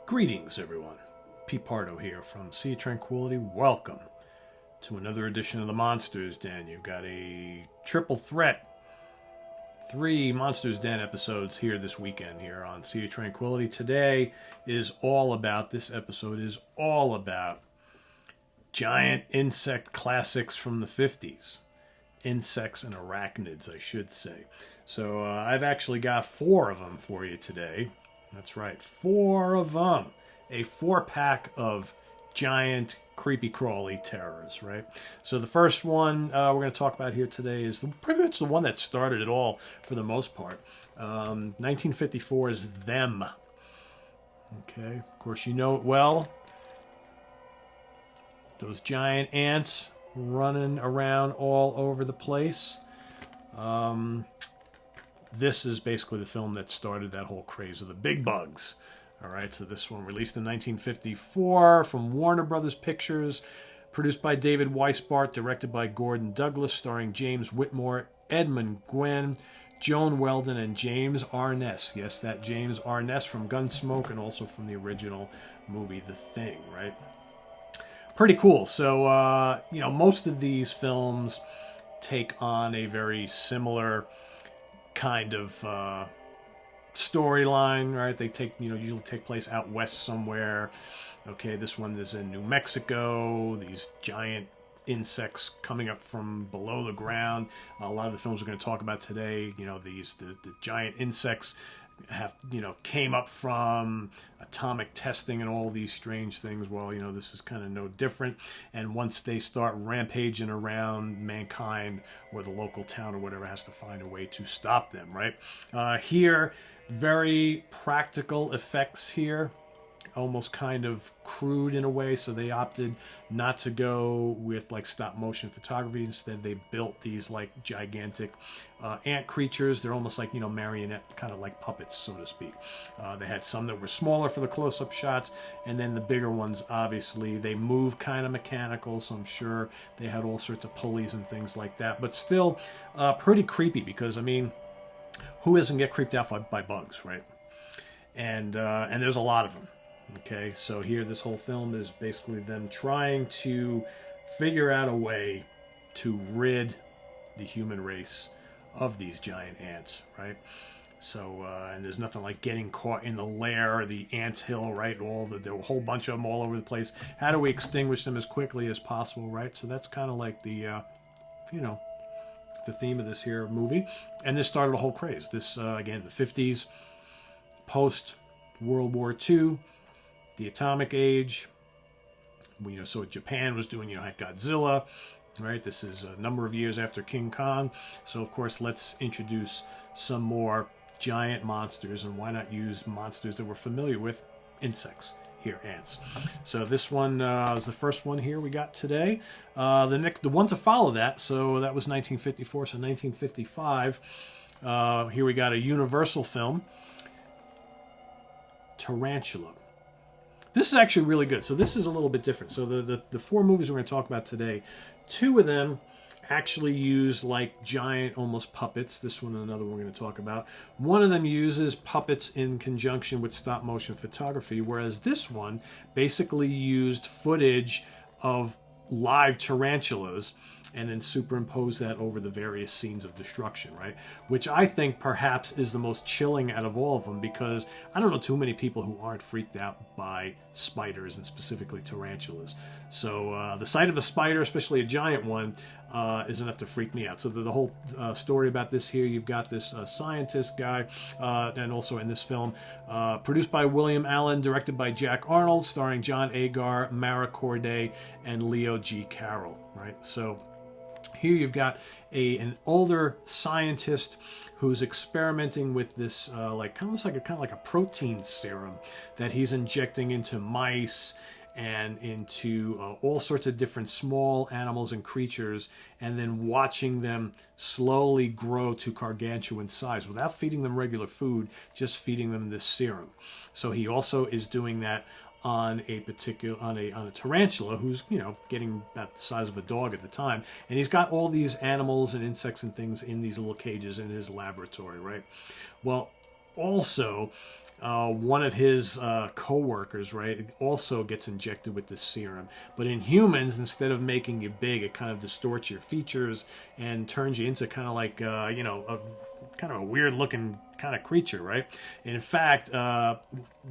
Greetings, everyone. Pete Pardo here from Sea of Tranquility. Welcome to another edition of the Monsters Den. You've got a triple threat, 3 Monsters Den episodes here this weekend here on Sea of Tranquility. This episode is all about giant insect classics from the 50s. Insects and arachnids, I should say. So I've actually got 4 of them for you today. That's right, 4 of them. A 4-pack of giant creepy crawly terrors, right? So the first one we're going to talk about here today is pretty much the one that started it all for the most part. 1954's Them. Okay, of course you know it well. Those giant ants running around all over the place. This is basically the film that started that whole craze of the big bugs. All right, so this one released in 1954 from Warner Brothers Pictures, produced by David Weisbart, directed by Gordon Douglas, starring James Whitmore, Edmund Gwenn, Joan Weldon, and James Arness. Yes, that James Arness from Gunsmoke and also from the original movie The Thing, right? Pretty cool. So, most of these films take on a very similar kind of storyline, right? They usually take place out west somewhere. Okay, this one is in New Mexico. These giant insects coming up from below the ground. A lot of the films we're going to talk about today, the giant insects came up from atomic testing and all these strange things. Well, this is kind of no different. And once they start rampaging around, mankind or the local town or whatever has to find a way to stop them, right? Here, very practical effects here. Almost kind of crude in a way, so they opted not to go with like stop motion photography. Instead, they built these like gigantic ant creatures. They're almost like marionette, kind of like puppets, so to speak. They had some that were smaller for the close-up shots, and then the bigger ones, obviously, they move kind of mechanical. So I'm sure they had all sorts of pulleys and things like that, but still pretty creepy because who doesn't get creeped out by bugs, right? And there's a lot of them. Okay, so here this whole film is basically them trying to figure out a way to rid the human race of these giant ants, right? So, and there's nothing like getting caught in the lair or the ant hill, right? There were a whole bunch of them all over the place. How do we extinguish them as quickly as possible, right? So that's kind of like the theme of this here movie. And this started a whole craze. This, again, the 50s, post-World War II, the atomic age. So Japan was doing, had Godzilla, right? This is a number of years after King Kong. So, of course, let's introduce some more giant monsters, and why not use monsters that we're familiar with? Insects. Here, ants. So this one is the first one here we got today. The one to follow that, so that was 1954, so 1955. Here we got a Universal film, Tarantula. This is actually really good. So this is a little bit different. So the 4 movies we're going to talk about today, 2 of them actually use like giant almost puppets. This one and another one we're going to talk about. One of them uses puppets in conjunction with stop motion photography, whereas this one basically used footage of live tarantulas and then superimpose that over the various scenes of destruction, right? Which I think perhaps is the most chilling out of all of them, because I don't know too many people who aren't freaked out by spiders and specifically tarantulas. So the sight of a spider, especially a giant one, is enough to freak me out. So the whole story about this here, you've got this scientist guy, and also in this film, produced by William Allen, directed by Jack Arnold, starring John Agar, Mara Corday, and Leo G. Carroll, right? So here you've got an older scientist who's experimenting with this kind of like a protein serum that he's injecting into mice and into all sorts of different small animals and creatures, and then watching them slowly grow to gargantuan size without feeding them regular food, just feeding them this serum. So he also is doing that on a tarantula who's getting about the size of a dog at the time, and he's got all these animals and insects and things in these little cages in his laboratory, right? Well, also one of his co-workers, right, also gets injected with this serum. But in humans, instead of making you big, it kind of distorts your features and turns you into kind of like, kind of a weird looking kind of creature, right? And in fact, the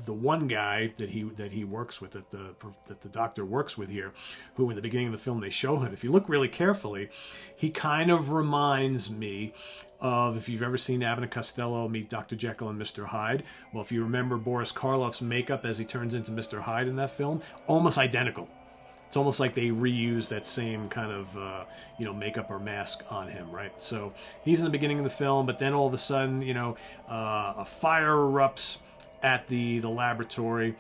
one guy that he works with, that the doctor works with here, who in the beginning of the film they show him, if you look really carefully, he kind of reminds me of, if you've ever seen Abbott and Costello meet Dr. Jekyll and Mr. Hyde. Well, if you remember Boris Karloff's makeup as he turns into Mr. Hyde in that film, almost identical. It's almost like they reused that same kind of, makeup or mask on him, right? So he's in the beginning of the film, but then all of a sudden, a fire erupts at the laboratory,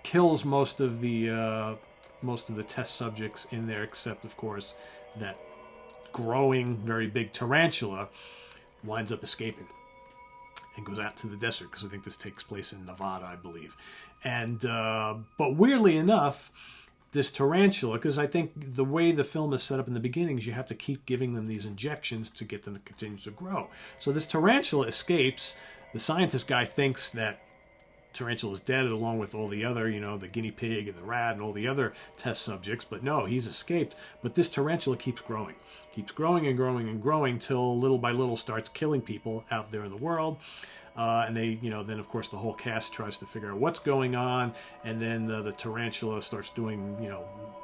kills most of the test subjects in there, except, of course, that growing, very big tarantula winds up escaping and goes out to the desert, because I think this takes place in Nevada, I believe. And but weirdly enough, this tarantula, because I think the way the film is set up in the beginning is you have to keep giving them these injections to get them to continue to grow. So this tarantula escapes. The scientist guy thinks that tarantula is dead along with all the other, the guinea pig and the rat and all the other test subjects. But no, he's escaped. But this tarantula keeps growing. Keeps growing and growing and growing till little by little starts killing people out there in the world. And they, then of course the whole cast tries to figure out what's going on, and then the tarantula starts doing,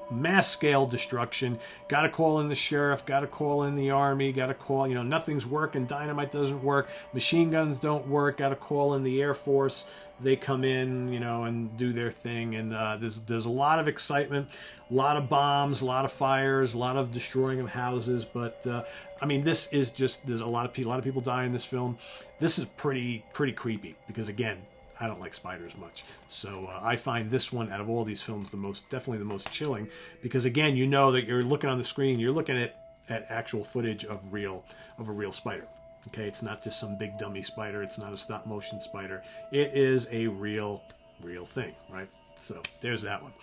mass scale destruction. Got to call in the sheriff, got to call in the army, got to call, nothing's working, dynamite doesn't work, machine guns don't work, got to call in the Air Force. They come in, and do their thing, and there's a lot of excitement, a lot of bombs, a lot of fires, a lot of destroying of houses. But this is just, there's a lot of people die in this film. This is pretty creepy, because again, I don't like spiders much, so I find this one out of all these films definitely the most chilling, because again, that you're looking on the screen, you're looking at actual footage of a real spider. Okay, it's not just some big dummy spider. It's not a stop motion spider. It is a real thing, right? So there's that one.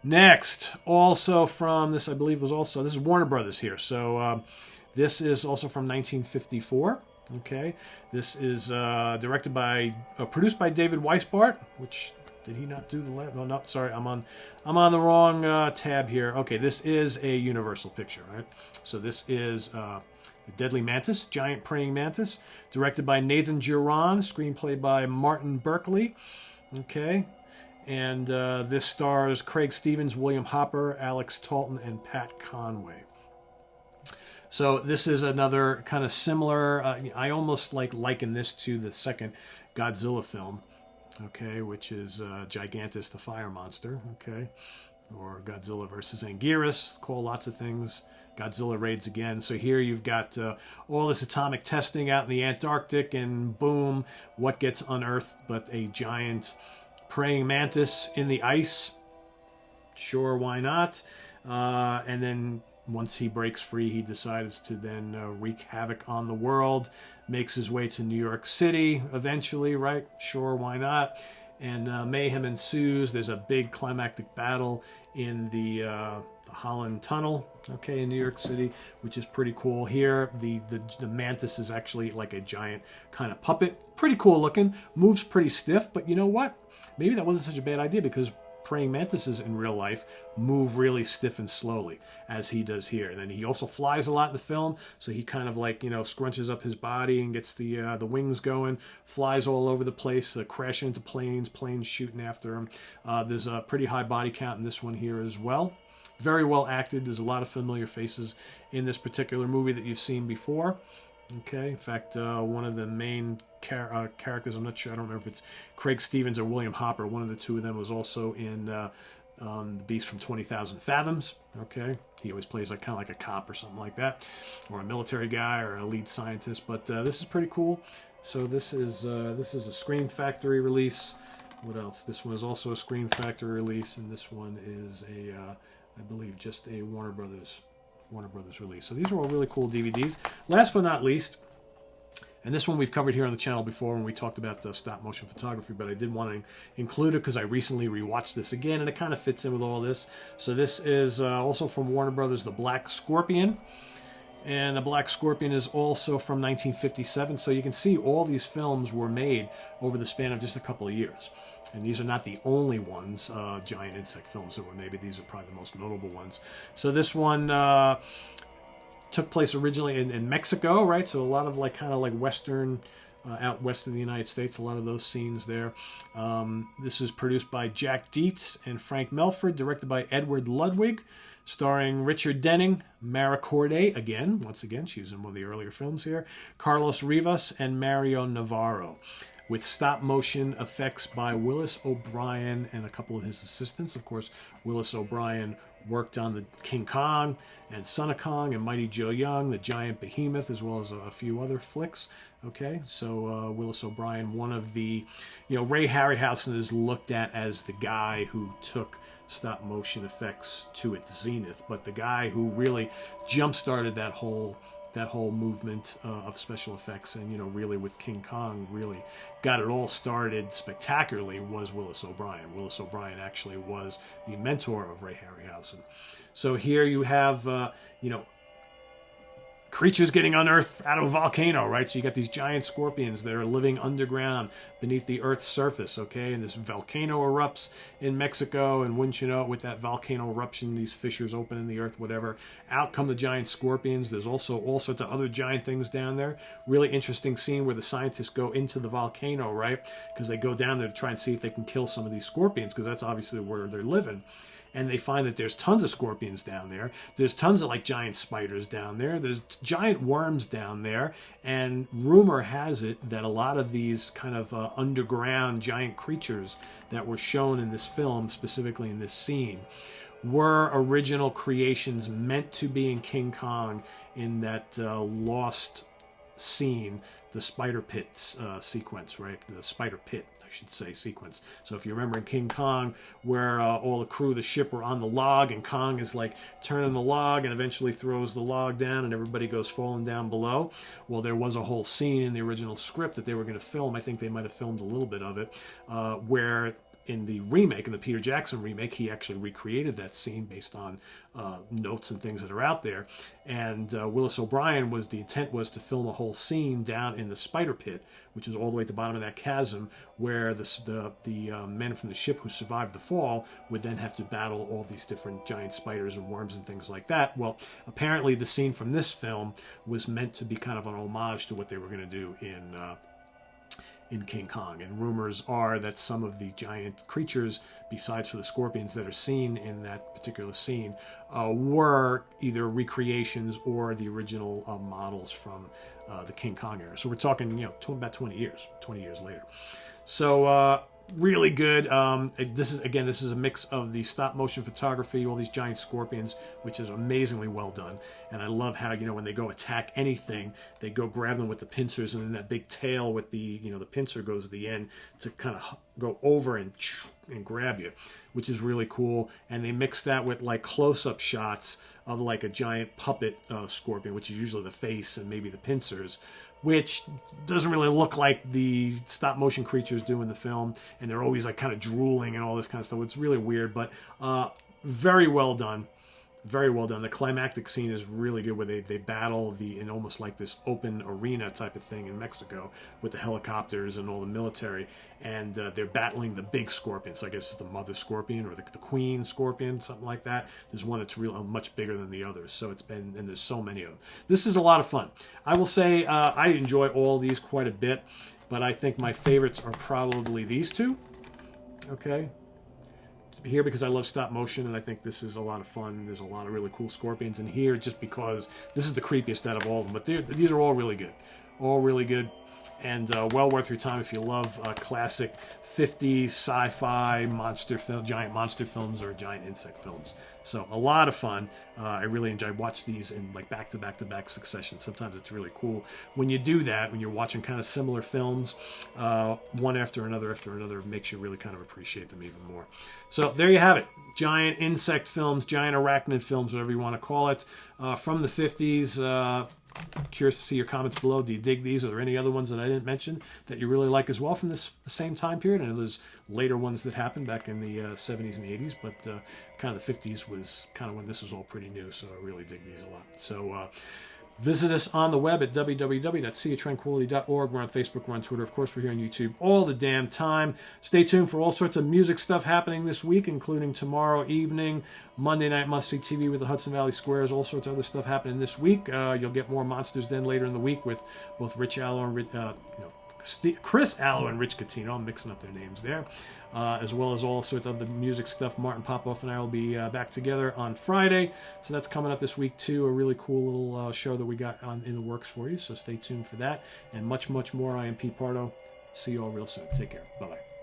Next, also from this, I believe this is Warner Brothers here. So this is also from 1954. Okay, this is produced by David Weisbart. Which, did he not do the last? No, sorry, I'm on the wrong tab here. Okay, this is a Universal picture, right? So this is The Deadly Mantis, Giant Praying Mantis, directed by Nathan Giron, screenplay by Martin Berkeley. Okay, and this stars Craig Stevens, William Hopper, Alex Talton, and Pat Conway. So this is another kind of similar, I almost liken this to the second Godzilla film, okay, which is Gigantus the Fire Monster, okay, or Godzilla versus Anguirus, call lots of things. Godzilla raids again. So here you've got all this atomic testing out in the Antarctic, and boom, what gets unearthed but a giant praying mantis in the ice? Sure, why not? And then once he breaks free, he decides to then wreak havoc on the world, makes his way to New York City eventually, right? Sure, why not? And mayhem ensues. There's a big climactic battle in the Holland Tunnel, okay, in New York City, which is pretty cool. Here, the mantis is actually like a giant kind of puppet. Pretty cool looking, moves pretty stiff, but you know what? Maybe that wasn't such a bad idea, because praying mantises in real life move really stiff and slowly, as he does here. And then he also flies a lot in the film, so he kind of scrunches up his body and gets the wings going, flies all over the place, crashing into planes shooting after him. There's a pretty high body count in this one here as well. Very well acted. There's a lot of familiar faces in this particular movie that you've seen before. Okay, in fact, one of the main characters, I'm not sure, I don't know if it's Craig Stevens or William Hopper, one of the two of them was also in The Beast from 20,000 Fathoms. Okay, he always plays kind of like a cop or something like that, or a military guy or a lead scientist. But this is pretty cool. So this is a Scream Factory release. What else? This one is also a Scream Factory release, and this one is I believe just a Warner Brothers release. So these are all really cool DVDs. Last but not least, and this one we've covered here on the channel before when we talked about stop motion photography, but I did want to include it because I recently rewatched this again, and it kind of fits in with all this. So this is also from Warner Brothers, The Black Scorpion. And The Black Scorpion is also from 1957. So you can see all these films were made over the span of just a couple of years. And these are not the only ones, giant insect films that were made, but these are probably the most notable ones. So this one took place originally in Mexico, right? So a lot of kind of Western, out west of the United States, a lot of those scenes there. This is produced by Jack Dietz and Frank Melford, directed by Edward Ludwig, starring Richard Denning, Mara Corday, once again, she was in one of the earlier films here, Carlos Rivas, and Mario Navarro, with stop-motion effects by Willis O'Brien and a couple of his assistants. Of course, Willis O'Brien worked on the King Kong and Son of Kong and Mighty Joe Young, the Giant Behemoth, as well as a few other flicks. Okay, so Willis O'Brien, one of the, Ray Harryhausen is looked at as the guy who took stop-motion effects to its zenith, but the guy who really jump-started that whole movement of special effects, and really with King Kong really got it all started spectacularly, was Willis O'Brien. Willis O'Brien actually was the mentor of Ray Harryhausen. So here you have creatures getting unearthed out of a volcano, right? So you got these giant scorpions that are living underground beneath the Earth's surface, okay? And this volcano erupts in Mexico, and wouldn't you know it, with that volcano eruption, these fissures open in the earth, whatever, out come the giant scorpions. There's also all sorts of other giant things down there. Really interesting scene where the scientists go into the volcano, right? Because they go down there to try and see if they can kill some of these scorpions, because that's obviously where they're living. And they find that there's tons of scorpions down there. There's tons of giant spiders down there. There's giant worms down there. And rumor has it that a lot of these kind of underground giant creatures that were shown in this film, specifically in this scene, were original creations meant to be in King Kong in that lost scene, the spider pit sequence, right? The spider pit, I should say, sequence. So if you remember in King Kong, where all the crew of the ship were on the log, and Kong is turning the log and eventually throws the log down and everybody goes falling down below. Well, there was a whole scene in the original script that they were going to film. I think they might have filmed a little bit of it, where in the remake, in the Peter Jackson remake, he actually recreated that scene based on notes and things that are out there. And Willis O'Brien the intent was to film a whole scene down in the spider pit, which is all the way at the bottom of that chasm, where the men from the ship who survived the fall would then have to battle all these different giant spiders and worms and things like that. Well, apparently the scene from this film was meant to be kind of an homage to what they were going to do in King Kong. And rumors are that some of the giant creatures, besides for the scorpions that are seen in that particular scene, were either recreations or the original models from the King Kong era. So we're talking, about 20 years later. So really good. This is a mix of the stop motion photography, all these giant scorpions, which is amazingly well done. And I love how, when they go attack anything, they go grab them with the pincers, and then that big tail with the, the pincer goes at the end to kind of go over and grab you, which is really cool. And they mix that with close-up shots of a giant puppet scorpion, which is usually the face and maybe the pincers, which doesn't really look like the stop motion creatures do in the film, and they're always kind of drooling and all this kind of stuff. It's really weird, but very well done. Very well done. The climactic scene is really good, where they battle in almost like this open arena type of thing in Mexico with the helicopters and all the military, and they're battling the big scorpion. So I guess it's the mother scorpion or the queen scorpion, something like that. There's one that's much bigger than the others. So and there's so many of them. This is a lot of fun. I will say I enjoy all these quite a bit, but I think my favorites are probably these two. Okay. Here because I love stop motion, and I think this is a lot of fun. There's a lot of really cool scorpions in here, just because this is the creepiest out of all of them. But these are all really good. All really good. And well worth your time if you love classic 50s sci-fi giant monster films or giant insect films. So a lot of fun. I really enjoy watch these in back-to-back succession. Sometimes it's really cool when you do that, when you're watching kind of similar films, one after another, it makes you really kind of appreciate them even more. So there you have it. Giant insect films, giant arachnid films, whatever you want to call it, from the 50s. Curious to see your comments below. Do you dig these? Are there any other ones that I didn't mention that you really like as well from this same time period? I know there's later ones that happened back in the 70s and 80s, but kind of the 50s was kind of when this was all pretty new, so I really dig these a lot. So Visit us on the web at www.seaoftranquility.org. We're on Facebook, we're on Twitter. Of course, we're here on YouTube all the damn time. Stay tuned for all sorts of music stuff happening this week, including tomorrow evening, Monday night must-see TV with the Hudson Valley Squares, all sorts of other stuff happening this week. You'll get more Monsters Den later in the week with both Chris Allo and Rich Catino. I'm mixing up their names there. As well as all sorts of other music stuff. Martin Popoff and I will be back together on Friday. So that's coming up this week, too. A really cool little show that we got in the works for you. So stay tuned for that. And much, much more. I am Pete Pardo. See you all real soon. Take care. Bye-bye.